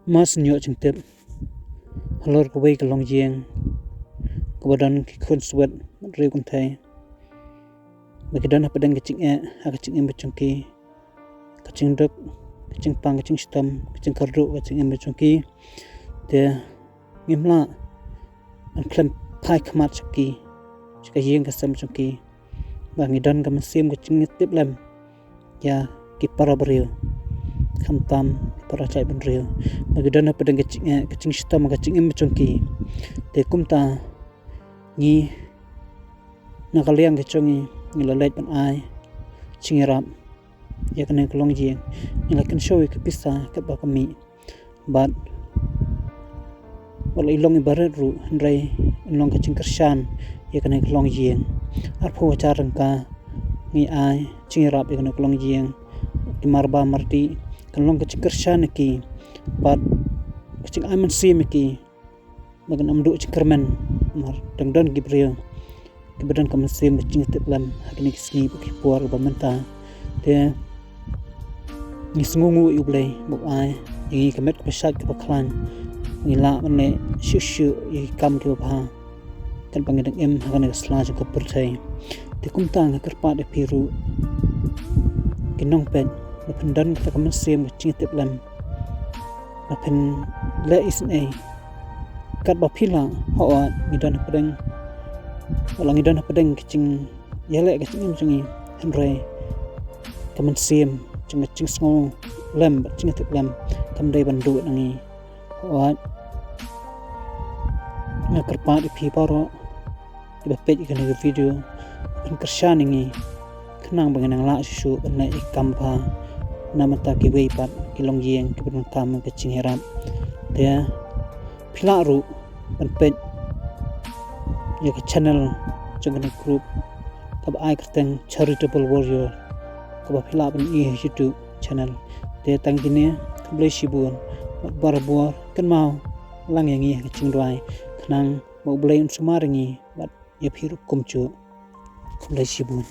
mas nyo ching tip halor ko wei ka long jing ko badon ki khun swet re kun thai ba ki don padang ki ching e ha ka ching em chung ki ka ching duk ka ching pang ka ching shitom ka ching karru ka ching em chung ki te ngimla an klem pai khamat chki chka yeng ka sam chung ki ba ngi don ka masim ka ching tip lem ya ki parabriu kham tam para chai ben riu ba gidan na pedang ka ching shitom ka ching em chung ki te kum ta ni na ka liang ka chungi ni la leit ban ai ching rap ya kan ka long jing ni la kan show ka pisa ka ba ka mi but wala ilong i baret ru ndrai long ka ching kershan ya kan ka long jing ar pho charang ka ni ai ching rap ya kan ka long jing ki marba marti kan long ka ching kershan ki but ching aman sim ki magan amdu ching kermen mar dangdon gibril ki badan kam sim ching teplam hakni kisni ki por ba menta te ni sngungu yublei bok ai yi kamet ko shat ko klan ni la ne shu yi kam ki ba kan bangedang em hakane sla ko pertai te kum tang kerpa de piru kinong pen pendan ka kam sim ching teplam pen le isne kat ba phila ho ngidan pedeng wala ngidan pedeng kicing yele kicing chungi henre kaman sim chung ching sngo lem ching tek lem kam dai ban du nangi ho na karpa di phi paro di ba page kan video kan kershan ngi khnang bangang la shu na ikam ba namata ki wei pat ki long yeng ki ban kam ka ching heram te phila ru ban page ya ka channel chung na group ka ba ai kerteng charitable warrior ka ba phila ban i youtube channel te tang dine kble shibun bar bor kan mau lang yang i ka ching dwai khnang mo blai sumar ngi bat ya phiru kumchu kble shibun